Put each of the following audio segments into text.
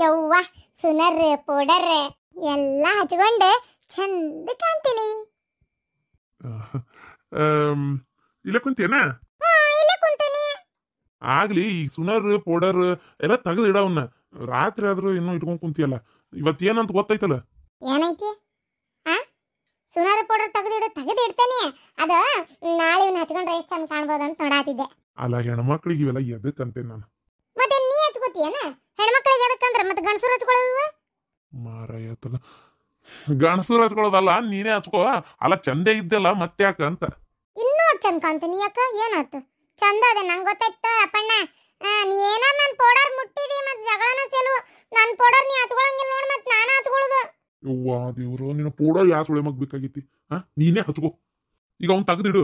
ಯವ್ವ ಸುನರ್ ಪೌಡರ್ ಎಲ್ಲ ಹಚ್ಕೊಂಡು ಚಂದ ಕಾಣ್ತೀನಿ. ಇಲ್ಲ ಕುಂತೇನ? ಇಲ್ಲೇ ಕುಂತೀನಿ. ಆಗ್ಲಿ ಈ ಸುನರ್ ಪೌಡರ್ ಎಲ್ಲ ತೆಗೆದು ಇಡವನ್ನ. ರಾತ್ರಿ ಆದ್ರೂ ಇನ್ನೂ ಇಟ್ಕೊಂಡ್ ಕುಂತಿಯಲ್ಲ, ಇವತ್ ಏನಂತ ಗೊತ್ತೈತಲ್ಲ? ಏನೈತಿ? ಸುನಾರ ಪೌಡರ್ ತೆಗೆದಿಡ್ತಾನೆ. ಅದ ನಾಳೆ ಇವ್ನ ಹಚ್ಕೊಂಡ್ರೆ ಎಷ್ಟು ಚಂದ ಕಾಣ್ಬೋದಂತ ನೋಡಾತಿದ್ದೆ. ಅಲ್ಲ, ಹೆಣ್ಮಕ್ಳಿಗೆ ಇವೆಲ್ಲ ಎದಕ್ಕಂತೇನೆ ನಾನು. ಮತ್ತೆ ನೀ ಹಚ್ಕೋತೀಯನ? ಹೆಣ್ಮಕ್ಳಿಗೆ ಎದಕ್ಕಂದ್ರೆ ಮತ್ತೆ ಗಂಡಸರು ಹಚ್ಕೊಳ್ಳೋದು ಮಾರಾಯ ತಗ. ಗಣಸೂರ್ ಹಚ್ಕೊಳ್ಳೋದಲ್ಲ, ನೀನೇ ಹಚ್ಕೋ. ಅಲ್ಲ ಚಂದೇ ಇದ್ದಲ್ಲ ಮತ್ತೆ ಯಾಕ ಅಂತ. ಇನ್ನೂ ಚಂದ ಕಾಣ್ತೀನಿ. ಯಾಕ ಏನಾಯ್ತು? ಚಂದ ಅದ ನಂಗೆ ಗೊತ್ತಾಯ್ತ ಅಪ್ಪಣ್ಣ. ನೀ ಏನಾರ ನನ್ನ ಪೌಡರ್ ಮುಟ್ಟಿದಿ ಮತ್ತೆ ಜಗಳನ ಚೆಲು. ನನ್ನ ಪೌಡರ್ ನೀ ಹಚ್ಕೊಳಂಗಿಲ್ಲ ನೋಡಿ, ಮತ್ತೆ ನಾನು ಹಚ್ಕೊಳ್ಳೋದು. ಯವ್ವಾ ದೇವ್ರು, ನಿನ್ನ ಪೌಡರ್ ಯಾ ಸುಳೆ ಮಗ್ ಬೇಕಾಗಿತಿ? ನೀನೇ ಹಚ್ಕೋ. ಈಗ ಅವ್ನ್ ತೆಗ್ದಿಡು.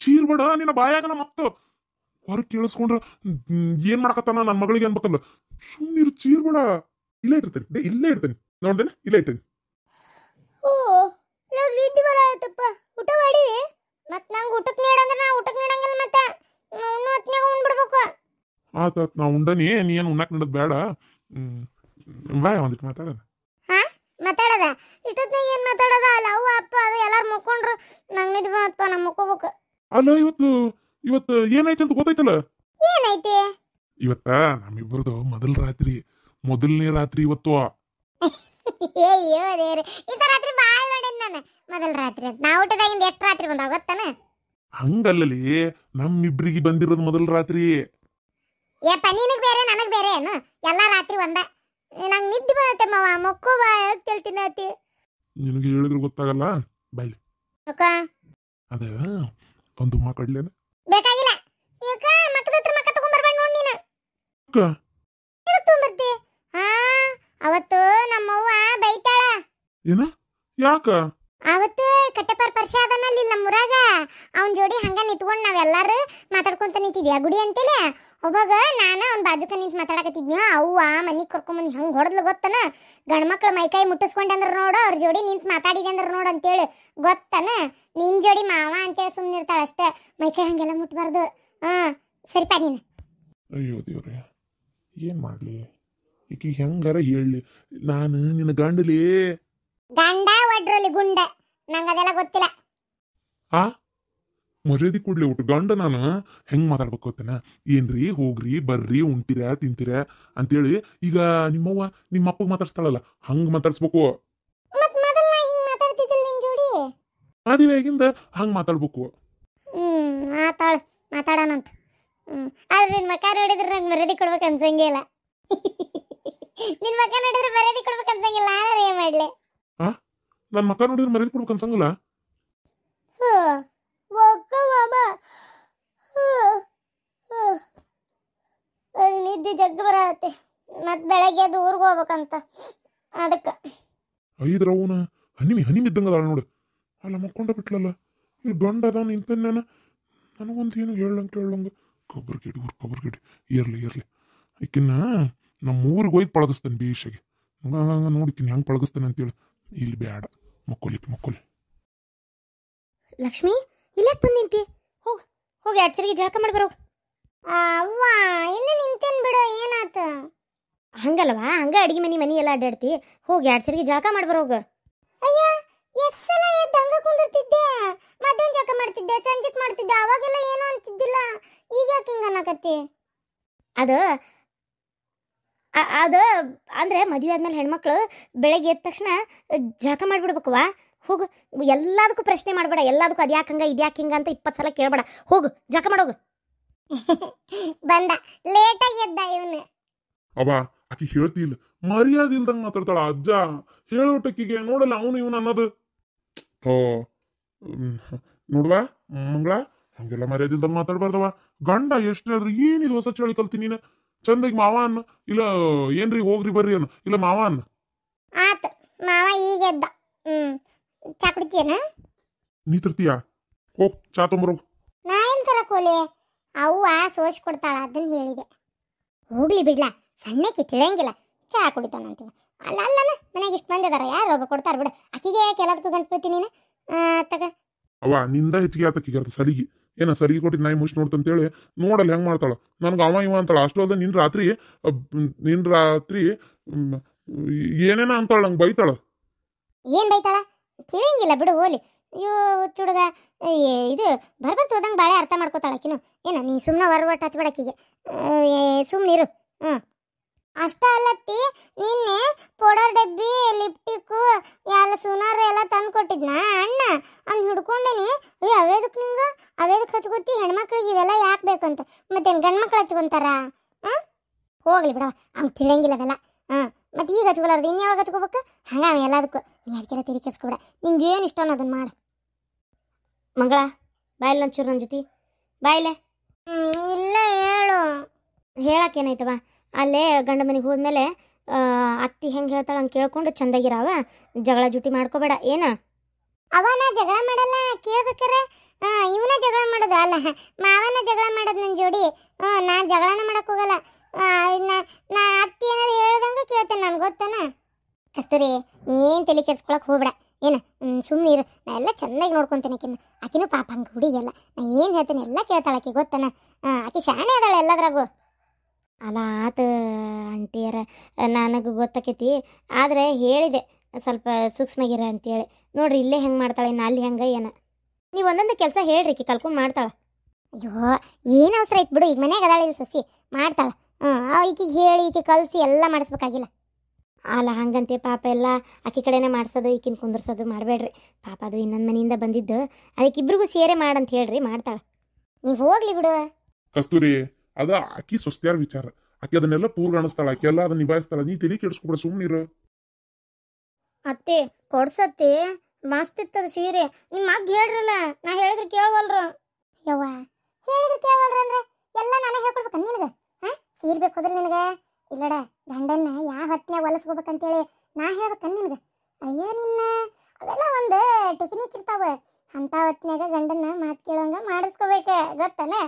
ಚೀರ್ಬೇಡ, ನಿನ್ನ ಬಾಯಾಗನ ಮತ್ತ ಹೊರಗೆ ಕೇಳಿಸ್ಕೊಂಡ್ರ ಏನ್ ಮಾಡಕತ್ತಾನ ನನ್ನ ಮಗಳಿಗೆ ಅನ್ಬೇಕಲ್ಲ. ಸುಮ್ಮನಿರು, ಚೀರ್ಬೇಡ. ಇಲ್ಲೇ ಇಟ್ಟಿರ್ತೇನೆ, ಇಲ್ಲೇ ಇಡ್ತೇನೆ. ನೋಡ್ದೇನೆ, ಇಲ್ಲೇ ಇಟ್ಟೇನೆ. ನಿದ್ದೆ ಬರತ್ತಪ್ಪ. ಊಟ ಮಾಡಿ ಮತ್ ನಂಗೆ ಊಟಕ್ಕೆ ನೀಡಂದ್ರೆ ನಾ ಊಟಕ್ಕೆ ನೀಡಂಗಿಲ್ಲ. ಮತ್ತೆ ಹೊತ್ನ್ಯಾಗ ಉಣ್ಬಿಡ್ಬೇಕು. ಆತ ನಾ ಉಂಡನಿ, ನೀ ಏನು ಉಣ್ಣಾಕ್ ನೀಡೋದು ಬೇಡ. ಬಾಯ್ ಒಂದಿಟ್ಟು ಮಾತಾಡೋಣ. ಮಾತಾಡೋದ? ಇಷ್ಟೊತ್ತಿನಾಗ ಏನ್ ಮಾತಾಡೋದ? ಅಲ್ಲ ಅವ್ವ ಅಪ್ಪ ಅದು ಎಲ್ಲಾರು ಮುಕ್ಕೊಂಡ್ರು. ನಂಗೆ ನಿದ್ದೆ ಬಂತಪ್ಪ, ನಾ ಮುಕ್ಕೋಬೇಕು. ಅಲ್ಲ, ಇವತ್ತು ಏನೈತೆ ಅಂತ ಗೊತ್ತೈತಲ್ಲ? ಏನೈತಿ? ಇವತ್ತ ನಮ್ಮಿಬ್ಬರದು ಮೊದಲನೇ ರಾತ್ರಿ ಇವತ್ತು. ಅಯ್ಯೋ ದೇವ್ರೆ, ಇಂಥ ರಾತ್ರಿ ಬಾಳ ನೋಡೇನ್ ನಾನು. ಮೊದಲ ರಾತ್ರಿ ನಾ ಊಟದಾಗಿಂದ ಎಷ್ಟು ರಾತ್ರಿ ಬಂದಾವ ಗೊತ್ತಾನ? ಹಂಗಲ್ಲಲಿ, ನಮ್ಮಿಬ್ರಿಗೆ ಬಂದಿರೋದು ಮೊದಲ ರಾತ್ರಿ. ಏಪ್ಪ, ನಿನಗ್ ಬೇರೆ ನನಗ್ ಬೇರೆ ಏನು? ಎಲ್ಲಾ ರಾತ್ರಿ ಒಂದ. ನಂಗೆ ನಿದ್ದೆ ಬರುತ್ತೆ ಮಾವ, ಮಕ್ಕೋ ಬಾ ಕೇಳ್ತೀನಿ ಅತಿ. ನಿನಗೆ ಹೇಳಿದ್ರು ಗೊತ್ತಾಗಲ್ಲ. ಬಾಯ್ಲಿ ಅದ ಒಂದು ಕಡ್ಲೇನ ಬೇಕಾಗಿಲ್ಲ. ಈಗ ಮಕ್ಕದ ಹತ್ರ ಮಕ್ಕ ತಗೊಂಡ್ಬರ್ಬೇಡ ನೋಡಿ ನೀನು. ತಗೊಂಡ್ಬರ್ತಿ? ಅವತ್ತು ನಮ್ಮವ್ವ ಬೈತಾಳ. ಏನ? ಯಾಕ? ಅವತ್ತು ಕಟ್ಟೆಪಾರ್ ಪರಿಚಯ ಅದನಲ್ಲಿ ನಮ್ಮೂರಾಗ. ಅವನ್ ಜೋಡಿ ಹಂಗ ನಿಂತ್ಕೊಂಡು ನಾವೆಲ್ಲಾರು ಮಾತಾಡ್ಕೊಂತ ನಿಂತಿದ್ಯಾ ಗುಡಿ ಅಂತೇಳಿ. ಒಬ್ಬಾಗ ನಾನು ಅವ್ನ ಬಾಜುಕ ನಿಂತು ಮಾತಾಡಕತ್ತಿದ್ನ. ಅವ್ವ ಮನಿಗೆ ಕರ್ಕೊಂಬಂದು ಹಂಗೆ ಹೊಡೆದ್ಲು ಗೊತ್ತನ. ಗಂಡ್ಮಕ್ಳು ಮೈಕೈ ಮುಟ್ಟಿಸ್ಕೊಂಡೆ ಅಂದ್ರೆ ನೋಡು, ಅವ್ರ ಜೋಡಿ ನಿಂತು ಮಾತಾಡಿದೆ ಅಂದ್ರೆ ನೋಡು ಅಂತೇಳಿ ಗೊತ್ತನ. ನಿನ್ ಜೋಡಿ ಮಾವ ಅಂತೇಳಿ ಸುಮ್ಮನೆ ಇರ್ತಾಳ ಅಷ್ಟೇ, ಮೈಕೈ ಹಂಗೆಲ್ಲ ಮುಟ್ಬಾರ್ದು. ಸರಿಪಾ ನೀನು. ಅಯ್ಯೋ ದೇವ್ರೆ, ಏನ್ ಮಾಡ್ಲಿ? ಈಗ ಹೆಂಗಾರ ಹೇಳಲಿ, ನಾನು ನಿನ್ನ ಗಂಡಲಿ. ಗಂಡ ಒಡ್ರಲ್ಲಿ ಗುಂಡ, ನಂಗೆ ಅದೆಲ್ಲ ಗೊತ್ತಿಲ್ಲ. ಮರ್ಯಾದೆ ಕೊಡ್ಲಿ ಒಟ್ಟು. ಗಂಡ ನಾನು ಹೆಂಗ್ ಮಾತಾಡ್ಬೇಕು ಗೊತ್ತೇನ? ಏನ್ರಿ, ಹೋಗ್ರಿ ಬರ್ರಿ, ಉಂಟಿರ ತಿಂತೀರ ಅಂತೇಳಿ. ಈಗ ನಿಮ್ಮವ್ವ ನಿಮ್ಮ ಅಪ್ಪಗೆ ಮಾತಾಡ್ಸ್ತಾಳಲ್ಲ, ಹಂಗ್ ಮಾತಾಡ್ಸ್ಬೇಕು. ಮದುವೆಗಿಂದ ಹಂಗ್ ಮಾತಾಡ್ಬೇಕು. ಮಾತಾಡೋಣಂತ. ಆದ್ರೆ ನಿನ್ ಮಕ್ಕ ನೋಡಿದ್ರೆ ನಂಗೆ ಮರ್ಯಾದೆ ಕೊಡ್ಬೇಕು ಅನ್ಸಂಗೇ ಇಲ್ಲ. ನಿನ್ ಮಕ್ಕ ನೋಡಿದ್ರೆ ಮರ್ಯಾದೆ ಕೊಡ್ಬೇಕು ಅನ್ಸಂಗಿಲ್ಲ. ನಾನು ಏನ್ ಮಾಡ್ಲಿ? ನನ್ ಮಕ್ಕ ನೋಡಿದ್ರೆ ಮರ್ಯಾದೆ ಕೊಡ್ಬೇಕು ಅನ್ಸಂಗಿಲ್ಲ. ನಿದ್ದೆ ಜಗ್ಗ ಬರತ್ತೆ, ಮತ್ ಬೆಳಗ್ಗೆ ಅದು ಊರ್ಗ್ ಹೋಗ್ಬೇಕಂತ. ಅದಕ್ಕ ಐದ್ರವನ ಹನಿಮಿ ಇದ್ದಂಗದ ನೋಡು. ಅಲ್ಲ ಮಕ್ಕೊಂಡ ಬಿಟ್ಲಲ್ಲ. ಇಲ್ಲಿ ಗಂಡ ಅದ ನಿಂತ ನನಗೊಂದು ಏನು ಹೇಳಂಗ ಕೊಬ್ಬರಿ ಇರ್ಲಿ ಈಕಿನ್ನ ನಮ್ಮ ಊರಿಗೆ ಹೋಯ್ತು ಪಳಗಿಸ್ತೇನೆ ಬೇಷಗೆ. ನೋಡಿಕಿನಿ ಹೆಂಗೆ ಪಳಗಿಸ್ತೇನೆ ಅಂತೇಳಿ. ಇಲ್ಲಿ ಬೇಡ, ಮಕ್ಕೊಲಿ. ಲಕ್ಷ್ಮಿ, ಇಲ್ಲೇ ಬಂದು ನಿಂತಿ. ಹೋಗಿ ಅಡ್ಸರಿಗೆ ಜಳಕ ಮಾಡಿ ಬರೋ. ಅವ್ವ ಇಲ್ಲ ನಿಂತೇನ್ ಬಿಡು, ಏನಾತ? ಹಂಗಲ್ವಾ, ಹಂಗ ಅಡಿಗೆ ಮನಿ ಎಲ್ಲ ಅಡ್ಡಾಡ್ತಿ. ಹೋಗಿ ಅಡ್ಸರಿಗೆ ಜಳಕ ಮಾಡಿ ಬರೋಗ. ಅಯ್ಯ, ಎಷ್ಟು ಸಲ ಎದ್ದು ಹಂಗ ಕುಂದಿರ್ತಿದ್ದೆ. ಮಧ್ಯಾಹ್ನ ಜಳಕ ಮಾಡ್ತಿದ್ದೆ, ಸಂಜೆಕ್ ಮಾಡ್ತಿದ್ದೆ. ಅವಾಗೆಲ್ಲ ಏನೋ ಅಂತಿದ್ದಿಲ್ಲ. ಈಗ ಯಾಕೆ ಹಿಂಗ ಅನ್ನಕತ್ತಿ? ಅದು ಅಂದ್ರೆ ಮದುವೆ ಆದ್ಮೇಲೆ ಹೆಣ್ಮಕ್ಳು ಬೆಳಗ್ಗೆ ಎದ್ದ ತಕ್ಷಣ ಜಳಕ ಮಾಡಿಬಿಡ್ಬೇಕವಾ. ಹೋಗು, ಎಲ್ಲದಕ್ಕೂ ಪ್ರಶ್ನೆ ಮಾಡಬೇಡ. ಎಲ್ಲದಕ್ಕೂ ಅದ್ಯಾಕೆ ಹಂಗ ಇದ್ಯಾಕೆ ಹಿಂಗ ಅಂತ 20 ಸಲ ಕೇಳಬೇಡ. ಹೋಗು ಜಳಕ ಮಾಡೋಗು. ಬಂದ ಲೇಟಾಗಿ ಎದ್ದ ಇವನು. ಅವ ಆಕಿ ಹೇಳ್ತಿಲ್ಲ, ಮರ್ಯಾದೆ ಇಲ್ದಂಗ ಮಾತಾಡ್ತಾಳ. ಅಜ್ಜ ಹೇಳೋಟಕ್ಕಿಗೆ ನೋಡಲ್ಲ ಅವನು ಇವನು ಅನ್ನೋದು. ನೋಡ್ವಾ ಮಂಗಳ, ಹಂಗೆಲ್ಲ ಮರ್ಯಾದೆ ಇಲ್ದಂಗ ಮಾತಾಡ್ಬಾರ್ದವ. ಗಂಡ ಎಷ್ಟೇ ಆದ್ರೂ ಏನಿಲ್ಲ, ಹೊಸ ಚಳಿ ಕಲ್ತಿ ನೀನು. ಚಂದಾಗಿ ಮಾವ ಅನ್ನ, ಇಲ್ಲ ಏನ್ರಿ ಹೋಗ್ರಿ ಬರ್ರಿ ಅನ್ನ, ಇಲ್ಲ ಮಾವ ಅನ್ನ. ಆತ ಮಾವ ಈಗ ಎದ್ದ. ಚಾ ಕುಡಿತೀಯನ? ನೀ ತರ್ತೀಯ? ಹೋಗ್ ಚಾ ತೊಂಬರೋಗ್. ನಾ ಏನ್ ತರಕೋಲಿ? ಅವ್ವ ಸೋಸ್ ಕೊಡ್ತಾಳ, ಅದನ್ನ ಹೇಳಿದೆ. ಹೋಗ್ಲಿ ಬಿಡ್ಲಾ, ಸಣ್ಣಕ್ಕೆ ತಿಳಿಯಂಗಿಲ್ಲ. ಚಾ ಕುಡಿತಾನಂತೀವ. ಅಲ್ಲನ ಮನೆಗೆ ಇಷ್ಟು ಮಂದಿ ಅದಾರ, ಯಾರು ಒಬ್ಬ ಕೊಡ್ತಾರ ಬಿಡು. ಆಕಿಗೆ ಯಾಕೆ ಎಲ್ಲದಕ್ಕೂ ಗಂಟು ಬಿಡ್ತೀನಿ ನೀನು? ತಗ ಅವ ನಿಂದ ಹೆಚ್ಚಿಗೆ ಆತಕ್ಕಿಗೆ ಸಲಿಗಿ. ಏನ ಸರಿಗೆ ಕೊಟ್ಟಿದ್ದು ನಾಯಿ ಮುಚ್ಚಿ ನೋಡ್ತಂತೇಳಿ ನೋಡಲ್ಲ ಹೆಂಗೆ ಮಾಡ್ತಾಳ. ನನಗೆ ಅವ ಇವ ಅಂತಾಳ. ಅಷ್ಟು ಅದ ನಿನ್ ರಾತ್ರಿ ಏನೇನ ಅಂತಾಳ, ನಂಗೆ ಬೈತಾಳ. ಏನ್ ಬೈತಾಳ ತಿಳಿಯಂಗಿಲ್ಲ ಬಿಡು ಹೋಲಿ. ಅಯ್ಯೋ ಹುಚ್ಚುಡುಗ, ಇದು ಬರ್ಬರ್ತ ಹೋದಂಗೆ ಬಾಳೆ ಅರ್ಥ ಮಾಡ್ಕೋತಾಳಕಿನು. ಏನ ನೀ ಸುಮ್ಮನೆ ಹೊರಬಟ್ಟು ಹಚ್ಬೇಡಕ್ಕಿಗೆ, ಸುಮ್ಮನಿರು. ಅಷ್ಟ ಅಲ್ಲತ್ತಿ, ನಿನ್ನೆ ಪೌಡರ್ ಡಬ್ಬಿ ಲಿಪ್ಟಿಕ್ಕು ಎಲ್ಲ ಸುನಾರು ಎಲ್ಲ ತಂದು ಕೊಟ್ಟಿದ್ನ ಅಣ್ಣ. ಅಂದ್ ಹಿಡ್ಕೊಂಡೇನಿ. ಅಯ್ಯೋ ಅವೇದಕ್ಕೆ ನಿಂಗೆ ಅವೇದಕ್ಕೆ ಹಚ್ಕೋತಿ? ಹೆಣ್ಮಕ್ಳಿಗೆ ಇವೆಲ್ಲ ಯಾಕೆ ಬೇಕಂತ. ಮತ್ತೇನು ಗಂಡು ಮಕ್ಳು ಹಚ್ಕೊಂತಾರ? ಹೋಗ್ಲಿ ಬಿಡವ, ಅವ್ನು ತಿಳಿಯಂಗಿಲ್ಲ ಅವೆಲ್ಲ. ಮತ್ತೆ ಈಗ ಹಚ್ಕೊಲಾರ್ದು ಇನ್ಯಾವಾಗ ಹಚ್ಕೋಬೇಕು? ಹಂಗ ಅವ ಎಲ್ಲದಕ್ಕೂ. ನೀ ಅದಕ್ಕೆಲ್ಲ ತೆರಿ ಕೆಡ್ಸ್ಕೊಬೇಡ. ನಿಂಗೆ ಏನು ಇಷ್ಟ ಅನ್ನೋದನ್ನ ಮಾಡು. ಮಂಗಳ ಬಾಯಿಲ್ಲ ಒಂಚೂರು ನನ್ನ ಜೊತೆ ಬಾಯಿಲೆ. ಇಲ್ಲ ಹೇಳು. ಹೇಳಕ್ಕೇನಾಯ್ತವ? ಅಲ್ಲೇ ಗಂಡ ಮನೆಗೆ ಹೋದ್ಮೇಲೆ ಅತ್ತಿ ಹೆಂಗೆ ಹೇಳ್ತಾಳೆ ಹಂಗೆ ಕೇಳ್ಕೊಂಡು ಚಂದಾಗಿರಾವ. ಜಗಳ ಜುಟಿ ಮಾಡ್ಕೋಬೇಡ. ಏನ ಅವನ ಜಗಳ ಮಾಡಲ್ಲ, ಕೇಳ್ಬೇಕಾರೆ ಇವನ ಜಗಳ ಮಾಡೋದು ಅಲ್ಲ, ಮಾವನ ಜಗಳ ಮಾಡೋದು ನನ್ನ ಜೋಡಿ. ನಾ ಜಗಳನ ಮಾಡಕ್ ಹೋಗಲ್ಲ. ನಾ ಅತ್ತಿ ಏನಾರು ಹೇಳ್ದಂಗೆ ಕೇಳ್ತೇನೆ, ನನ್ಗೆ ಗೊತ್ತಾನ. ಕಸ್ತೂರಿ, ನೀನು ತಲೆ ಕೆಡ್ಸ್ಕೊಳಕ್ ಹೋಗ್ಬೇಡ. ಏನು ಸುಮ್ಮನೆ ಇರು. ನಾ ಎಲ್ಲ ಚೆನ್ನಾಗಿ ನೋಡ್ಕೊತೇನೆ ಆಕಿನ. ಆಕಿನೂ ಪಾಪ ಹಂಗೆ ಹುಡುಗಿಯಲ್ಲ. ನಾ ಏನು ಹೇಳ್ತೇನೆ ಎಲ್ಲ ಕೇಳ್ತಾಳೆ ಆಕಿ, ಗೊತ್ತಾನ. ಆಕಿ ಶಾಣೆ ಅದಾಳೆ ಎಲ್ಲದ್ರಾಗು. ಅಲ್ಲ ಆತ ಆಂಟಿಯರ, ನನಗೆ ಗೊತ್ತಾಕೈತಿ. ಆದರೆ ಹೇಳಿದೆ ಸ್ವಲ್ಪ ಸೂಕ್ಷ್ಮಗಿರ ಅಂತೇಳಿ. ನೋಡ್ರಿ ಇಲ್ಲೇ ಹೆಂಗೆ ಮಾಡ್ತಾಳೆ, ಇನ್ನು ಅಲ್ಲಿ ಹೆಂಗೆ ಏನ. ನೀವು ಒಂದೊಂದು ಕೆಲಸ ಹೇಳ್ರಿ, ಈಕಿ ಕಲ್ಕೊಂಡು ಮಾಡ್ತಾಳೆ. ಅಯ್ಯೋ ಏನು ಅವಸರ ಐತೆ ಬಿಡು, ಈಗ ಮನ್ಯಾಗ ಅದಾಳೆ ಇಲ್ಲಿ ಸೊಸಿ, ಮಾಡ್ತಾಳೆ. ಈಕಿಗೆ ಹೇಳಿ ಈಕೆ ಕಲಿಸಿ ಎಲ್ಲ ಮಾಡಿಸ್ಬೇಕಾಗಿಲ್ಲ. ಅಲ್ಲ ಹಂಗಂತೆ ಪಾಪ ಎಲ್ಲ ಆಕಿ ಕಡೆನೇ ಮಾಡಿಸೋದು, ಈಕಿನ ಕುಂದರ್ಸೋದು ಮಾಡಬೇಡ್ರಿ. ಪಾಪ ಅದು ಇನ್ನೊಂದು ಮನೆಯಿಂದ ಬಂದಿದ್ದು, ಅದಕ್ಕೆ ಇಬ್ರಿಗೂ ಸೇರೆ ಮಾಡಂತ ಹೇಳ್ರಿ, ಮಾಡ್ತಾಳೆ. ನೀವು ಹೋಗ್ಲಿ ಬಿಡು. ಕಸ್ತೂರಿ, ಅದ ಆಕಿ ಸ್ವಸ್ತ್ಯಾರ ವಿಚಾರ. ಆಕಿ ಅದನ್ನೆಲ್ಲ ಪೂರ್ಗಾಣಿಸ್ತಾಳ, ಆಕಿ ಎಲ್ಲ ಅದನ್ನ ನಿಭಾಯಿಸ್ತಾಳ. ನೀ ತಲೆ ಕೆಡಿಸ್ಕೊಬಿಡ, ಸುಮ್ಮನಿರು. ಅತ್ತೆ ಕೊಡ್ಸತ್ತೆ ಮಸ್ತ್ ಇತ್ತದ ಸೀರೆ. ನಿಮ್ಮ ಮಗ್ ಹೇಳ್ರಲ್ಲ, ನಾ ಹೇಳಿದ್ರೆ ಕೇಳವಲ್ರು. ಯವ್ವ ಹೇಳಿದ್ರೆ ಕೇಳವಲ್ರ ಅಂದ್ರೆ ಎಲ್ಲ ನಾನೇ ಹೇಳ್ಕೊಡ್ಬೇಕ ನಿನಗೆ? ಸೀರೆ ಬೇಕು ಹೋದ್ರೆ ನಿನಗೆ ಇಲ್ಲಡ ಗಂಡನ್ನ ಯಾವ ಹೊತ್ತಿನಾಗ ಹೊಲಸ್ಕೋಬೇಕಂತೇಳಿ ನಾ ಹೇಳ್ಬೇಕ ನಿನಗೆ? ಅಯ್ಯೋ ನಿನ್ನ ಅವೆಲ್ಲ ಒಂದು ಟೆಕ್ನಿಕ್ ಇರ್ತಾವ. ಅಂತ ಹೊತ್ತಿನಾಗ ಗಂಡನ್ನ ಮಾತು ಕೇಳೋಂಗ ಮಾಡಿಸ್ಕೋಬೇಕ, ಗೊತ್ತಾನೆ?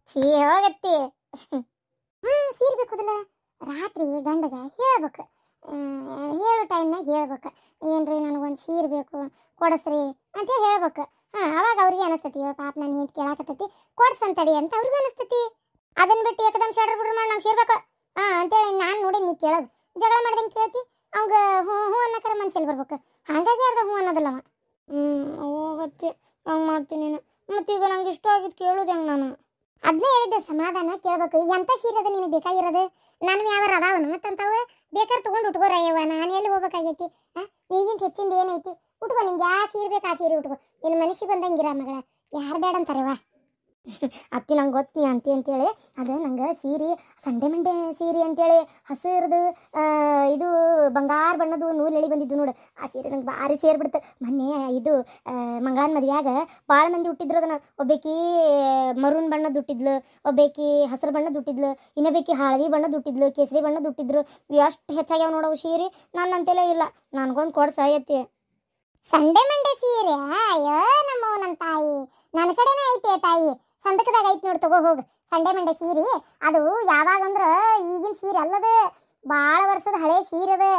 ಛೀ ಹೋಗತ್ತಿ. ಸೀರೆ ಬೇಕುದಲ್ಲ, ರಾತ್ರಿ ಗಂಡಗ ಹೇಳ್ಬೇಕು. ಹೇಳೋ ಟೈಮ್ನಾಗ ಹೇಳ್ಬೇಕು, ಏನ್ರಿ ನನಗೊಂದು ಸೀರೆ ಬೇಕು ಕೊಡಸ್ರಿ ಅಂತೇಳಿ ಹೇಳ್ಬೇಕು. ಅವಾಗ ಅವ್ರಿಗೆ ಅನಿಸ್ತತಿ, ಪಾಪ ನಾನು ಏನು ಕೇಳಾಕತ್ತೈತಿ ಕೊಡ್ಸಂತಡಿ ಅಂತ ಅವ್ರಿಗೂ ಅನಿಸ್ತತಿ. ಅದನ್ನ ಬಿಟ್ಟು ಏಕದಮ್ ಶಡ್ರ ಬಿಡ್ರ ಮಾಡಿ ನಂಗೆ ಸೇರ್ಬೇಕು ಅಂತೇಳಿ ನಾನು ನೋಡಿ ನೀ ಕೇಳೋದು. ಜಗಳ ಮಾಡ್ದಂಗೆ ಕೇಳ್ತಿ, ಅವಂಗ ಹ್ಞೂ ಹ್ಞೂ ಅನ್ನೋಕರ ಮನ್ಸಲ್ಲಿ ಬರ್ಬೇಕು. ಹಾಗಾಗಿ ಅರ್ಧ ಹ್ಞೂ ಅನ್ನೋದಿಲ್ಲವ. ಹೋಗತ್ತೆ ಹಂಗೆ ಮಾಡ್ತೀನಿ. ಮತ್ತೆ ಈಗ ನಂಗೆ ಇಷ್ಟ ಆಗಿದ್ದು ಕೇಳೋದು ಹೆಂಗೆ ನಾನು? ಅದನ್ನೇ ಹೇಳಿದ್ದೆ, ಸಮಾಧಾನ ಕೇಳ್ಬೇಕು. ಎಂಥ ಸೀರೆ ಅದ ನಿನಗೆ ಬೇಕಾಗಿರೋದು? ನಾನು ಯಾವಾರ ಅದಾವನು ಮತ್ತಂತಾವ ಬೇಕಾದ್ರೆ ತೊಗೊಂಡು ಉಟ್ಕೋರಯ್ಯವ. ನಾನು ಎಲ್ಲಿ ಹೋಗ್ಬೇಕಾಗೈತಿ? ಈಗಿಂತ ಹೆಚ್ಚಿಂದ ಏನೈತಿ? ಉಟ್ಕೋ, ನಿಂಗೆ ಯಾವ ಸೀರೆ ಬೇಕು ಆ ಸೀರೆ ಉಟ್ಕೋ. ನಿನ್ನ ಮನಸ್ಸಿಗೆ ಬಂದಂಗಿರ ಮಗಳ, ಯಾರು ಬೇಡ ಅಂತಾರವ. ಅತ್ತಿ ನಂಗೆ ಗೊತ್ತಿ ಅಂತಿ ಅಂತೇಳಿ ಅದು ನಂಗೆ ಸೀರೆ ಸಂಡೆ ಮಂಡೆ ಸೀರೆ ಅಂತೇಳಿ ಹಸಿರ್ದು ಇದು ಬಂಗಾರ ಬಣ್ಣದು ನೂಲು ಎಳಿ ಬಂದಿದ್ದು ನೋಡು. ಆ ಸೀರೆ ನಂಗೆ ಭಾರಿ ಸೇರ್ಬಿಡ್ತು. ಮೊನ್ನೆ ಇದು ಮಂಗಳಾನ ಮದುವೆಯಾಗ ಭಾಳ ಮಂದಿ ಹುಟ್ಟಿದ್ರು. ಅದನ್ನು ಒಬ್ಬೇಕಿ ಮರೂನ್ ಬಣ್ಣದ ಹುಟ್ಟಿದ್ಲು, ಒಬ್ಬೇಕಿ ಹಸಿರು ಬಣ್ಣದ ಹುಟ್ಟಿದ್ಲು, ಇನ್ನೊಬ್ಬೇಕಿ ಹಳದಿ ಬಣ್ಣದ ಹುಟ್ಟಿದ್ಲು, ಕೇಸರಿ ಬಣ್ಣದ ಹುಟ್ಟಿದ್ರು. ಎಷ್ಟು ಹೆಚ್ಚಾಗ್ಯಾವ ನೋಡವು ಸೀರೆ. ನಾನು ಅಂತೇಲೇ ಇಲ್ಲ, ನನಗೊಂದು ಕೊಡ್ಸ ಐತಿ ಸಂಡೆ ಮಂಡೆ ಸೀರೆ. ಅಯ್ಯೋ ನಮ್ಮವ್ ನನ್ನ ತಾಯಿ, ನನ್ನ ಕಡೆನೇ ಐತೆ ತಾಯಿ, ಸಂದಕದಾಗ ಐತಿ ನೋಡಿ, ತಗೋ ಹೋಗು. ಸಂಡೆ ಮಂಡೆ ಸೀರೆ ಅದು ಯಾವಾಗಂದ್ರೆ ಈಗಿನ ಸೀರೆ ಅಲ್ಲದ, ಭಾಳ ವರ್ಷದ ಹಳೆ ಸೀರೆ ಅದು.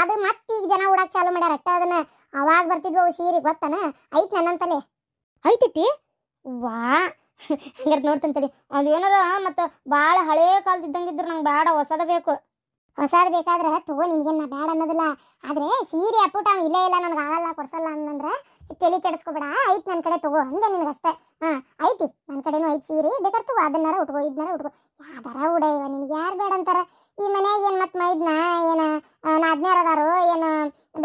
ಅದು ಮತ್ತೆ ಈಗ ಜನ ಉಡಾಕ್ ಚಾಲು ಮಾಡ್ಯಾರ ಅಟ್ಟ ಅದನ್ನ. ಅವಾಗ ಬರ್ತಿದ್ವು ಅವು ಸೀರೆ, ಗೊತ್ತಾನ? ಐತಿ ನನ್ನಂತಲೇ ಐತೈತಿ. ವಾ ಹಂಗಾರೆ ನೋಡ್ತಂತಡಿ. ಅದು ಏನಾರ ಮತ್ತು ಭಾಳ ಹಳೇ ಕಾಲದಿದ್ದಂಗಿದ್ರು ನಂಗೆ ಬೇಡ, ಹೊಸದ ಬೇಕು. ಹೊಸದು ಬೇಕಾದ್ರೆ ತಗೋ, ನಿನಗೇನು ನಾ ಬೇಡ ಅನ್ನೋದಿಲ್ಲ. ಆದರೆ ಸೀರೆ ಅಪ್ಪುಟ ಇಲ್ಲೇ ಇಲ್ಲ ನನಗೆ ಆಗಲ್ಲ ಕೊಡ್ಸಲ್ಲ ಅನ್ನಂದ್ರೆ ತಲೆ ಕೆಡಿಸ್ಕೊಬೇಡ. ಐತಿ ನನ್ನ ಕಡೆ ತಗೋ ಅಂದೆ ನಿನಗಷ್ಟೇ. ಐತಿ ನನ್ನ ಕಡೆನೂ ಐತಿ ಸೀರೆ, ಬೇಕಾದ್ರೆ ತಗೋ. ಅದನ್ನಾರ ಉಟ್ಕೋ, ಇದನ್ನಾರ ಉಟ್ಕೋ. ಯಾವ್ದಾರ ಉಡಯ್ಯವ, ನಿನಗೆ ಯಾರು ಬೇಡ ಅಂತಾರ? ಈ ಮನೆಯಾಗ ಏನು ಮತ್ತೆ ಮೈದ್ನ ಏನು ನಾದ್ನ್ಯಾರ ಅದಾರೋ ಏನು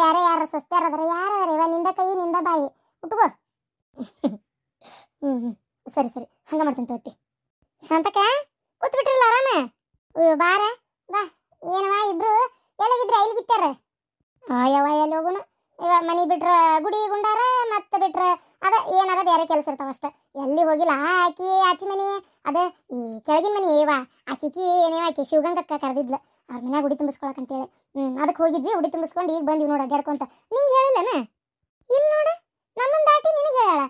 ಬೇರೆ ಯಾರು ಸ್ವಸ್ಥ್ಯಾರ ಅದಾರ? ಯಾರು ಅದಾರ ಇವ? ನಿಂದ ಕೈ ನಿಂದ ಬಾಯಿ ಉಟ್ಕೋ. ಸರಿ ಸರಿ, ಹಂಗೆ ಮಾಡ್ತೀನಿ ತೋತಿ. ಶಾಂತಕ ಕೂತ್ಬಿಟ್ರಲ್ಲ ಆರಾಮ? ಬಾರ ಬಾ. ಏನವ ಇಬ್ರು ಎಲ್ಲೋಗಿದ್ರೆ? ಇಲ್ಲಿಗಿತ್ತಾರ? ಯವ್ವ ಎಲ್ಲಿ ಹೋಗುನು ಇವ? ಮನೆ ಬಿಟ್ರ ಗುಡಿ ಗುಂಡಾರ, ಮತ್ತೆ ಬಿಟ್ರ ಅದ ಏನಾರ ಬೇರೆ ಕೆಲಸ ಇರ್ತಾವ ಅಷ್ಟೆ. ಎಲ್ಲಿ ಹೋಗಿಲ್ಲ. ಆಕಿ ಆಚಿ ಮನೆ ಅದ ಈ ಕೆಳಗಿನ ಮನೆ ಏವ ಆಕಿಕಿ ಏನೇವ ಆಕಿ ಶಿವಗಂಗಕ್ಕ ಕರೆದಿದ್ಲು ಅವ್ರ ಮನ್ಯಾಗ ಉಡಿ ತುಂಬಿಸ್ಕೊಳಕಂತೇಳಿ. ಅದಕ್ಕೆ ಹೋಗಿದ್ವಿ. ಉಡಿ ತುಂಬಿಸ್ಕೊಂಡು ಈಗ ಬಂದಿವಿ ನೋಡಿ ಅಡ್ಡಾಡ್ಕೊಂತ. ನಿಂಗೆ ಹೇಳಿಲ್ಲನ? ಇಲ್ಲಿ ನೋಡ, ನಮ್ಮನ್ನ ದಾಟಿ ನಿನಗೆ ಹೇಳ.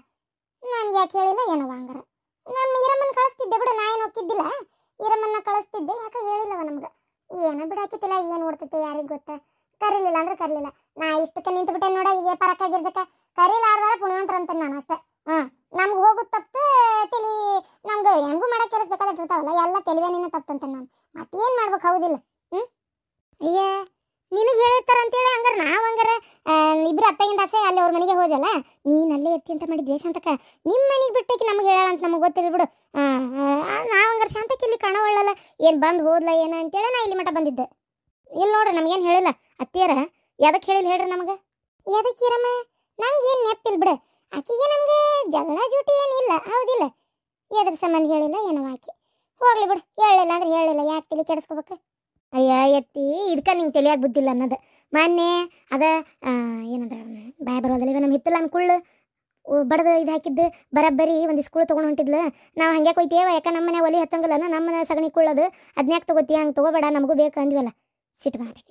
ನಾನು ಯಾಕೆ ಹೇಳಿಲ್ಲ ಏನವ? ಹಂಗಾರ ನಮ್ಮ ಈರಮ್ಮನ ಕಳಿಸ್ತಿದ್ದೆ ಬಿಡು, ನಾ ಏನು ಹೋಗಿದ್ದಿಲ್ಲ. ಈರಮ್ಮನ್ನ ಕಳಿಸ್ತಿದ್ದೆ, ಯಾಕೆ ಹೇಳಿಲ್ಲವ ನಮ್ಗೆ? ಏನ ಬಿಡಾಕಿತ್ತಿಲ್ಲ, ಏನು ಓಡ್ತೈತೆ ಯಾರಿಗೆ ಗೊತ್ತ? ಕರೀಲಿಲ್ಲ ಅಂದ್ರೆ ಕರೀಲಿಲ್ಲ. ನಾ ಇಷ್ಟಕ್ಕೆ ನಿಂತು ಬಿಟ್ಟೆ ನೋಡ, ಈಗ ಪರಕ್ಕಾಗಿರ್ದಕ್ಕೆ ಕರೀಲಾರ್ದಾರ ಪುಣ್ಯವಂತರ ಅಂತಾನೆ ನಾನು ಅಷ್ಟೇ. ನಮ್ಗೆ ಹೋಗುದು ತಪ್ಪ ತಲೆ ನಮ್ಗೆ ಹೆಂಗೂ ಮಾಡಕ್ಕೆ ಕೆಲಸ ಬೇಕಾದಟ್ಟು ಇರ್ತಾವಲ್ಲ ಎಲ್ಲ ತೆಲಿವೇನಿನ ತಪ್ಪಂತ ನಾನು ಮತ್ತೇನು ಮಾಡ್ಬೇಕು ಹೌದಿಲ್ಲ ಅಯ್ಯ ನಿನಗೆ ಹೇಳಿರ್ತಾರ ಅಂತೇಳಿ ಹಂಗಾರೆ ನಾವು ಹಂಗಾರೆ ಇಬ್ರು ಅತ್ತಗಿಂದ ಆಸೆ ಅಲ್ಲಿ ಅವ್ರ ಮನೆಗೆ ಹೋದಲ್ಲ ನೀನು ಅಲ್ಲೇ ಇರ್ತಿ ಅಂತ ಮಾಡಿದ್ವಿ ಶಾಂತಕ್ಕ ನಿಮ್ಮ ಮನೆಗೆ ಬಿಟ್ಟಕ್ಕೆ ನಮಗೆ ಹೇಳ ಅಂತ ನಮಗೆ ಗೊತ್ತಿಲ್ಲ ಬಿಡು ನಾವು ಹಂಗಾರೆ ಶಾಂತಕ್ಕೆ ಇಲ್ಲಿ ಕಾಣವಳ್ಳಲ್ಲ ಏನು ಬಂದು ಹೋದ್ಲ ಏನ ಅಂತೇಳಿ ನಾ ಇಲ್ಲಿ ಮಠ ಬಂದಿದ್ದೆ ಇಲ್ಲಿ ನೋಡ್ರಿ ನಮಗೇನು ಹೇಳಿಲ್ಲ ಅತ್ತಿಯರ ಎದಕ್ಕೆ ಹೇಳಿಲ್ಲ ಹೇಳ್ರಿ ನಮಗೆ ಎದಕ್ಕೆ ಇರಮ್ಮ ನಂಗೆ ಏನು ನೆಪ್ಪಿಲ್ಲ ಬಿಡು ಆಕೆಗೆ ನಮ್ಗೆ ಜಗಳ ಜೂಟಿ ಏನಿಲ್ಲ ಹೌದಿಲ್ಲ ಎದ್ರ ಸಂಬಂಧ ಹೇಳಿಲ್ಲ ಏನೋ ಆಕೆ ಹೋಗ್ಲಿ ಬಿಡು ಹೇಳಿಲ್ಲ ಅಂದ್ರೆ ಹೇಳಿಲ್ಲ ಯಾಕೆ ತಲೆ ಕೆಡಿಸ್ಕೋಬೇಕು ಅಯ್ಯ ಎತ್ತಿ ಇದಕ್ಕೆ ನಿಂಗೆ ತಲೆಯಾಗಿ ಬುದ್ಧಿಲ್ಲ ಅನ್ನೋದು ಮೊನ್ನೆ ಅದ ಏನದ ಬಾಯ್ ಬರೋದಿಲ್ಲ ಇವ ನಮ್ಮ ಹಿತ್ತಲ್ಲ ಅನ್ಕೊಳ್ಳು ಬಡ್ದು ಇದು ಹಾಕಿದ್ದು ಬರಬ್ಬರಿ ಒಂದು ಸ್ಕೂಲ್ ತೊಗೊಂಡು ಹೊಂಟಿದ್ಲು ನಾವು ಹಂಗೆ ಕೊಯ್ತೇವ ಯಾಕೆ ನಮ್ಮ ಮನೆ ಒಲಿ ಹಚ್ಚಂಗಿಲ್ಲ ನಮ್ಮ ಸಗಣಿ ಕುಳ್ಳೋದು ಅದನ್ಯಾಕೆ ತೊಗೋತೀಯ ಹಂಗೆ ತೊಗೋಬೇಡ ನಮಗೂ ಬೇಕು ಅಂದ್ವಲ್ಲ ಸಿಟ್ಟು ಬಾಂಧಿ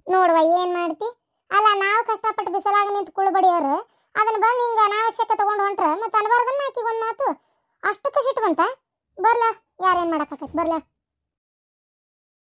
ನೋಡುವ ಏನು ಮಾಡ್ತಿ ಅಲ್ಲ ನಾವು ಕಷ್ಟಪಟ್ಟು ಬಿಸಲಾಗ ನಿಂತು ಕುಳ್ಳು ಬಡಿಯೋರು ಅದನ್ನ ಬಂದು ಹಿಂಗೆ ಅನಾವಶ್ಯಕ ತೊಗೊಂಡು ಹೊಂಟ್ರೆ ಮತ್ತೆ ಅನ್ಬಾರ್ದನ್ನ ಆಕಿಗೆ ಒಂದು ಮಾತು ಅಷ್ಟಕ್ಕೆ ಸಿಟ್ಟು ಬಂತ ಬರ್ಲ ಯಾರೇನು ಮಾಡೋಕ್ಕಾಕೈತಿ ಬರ್ಲ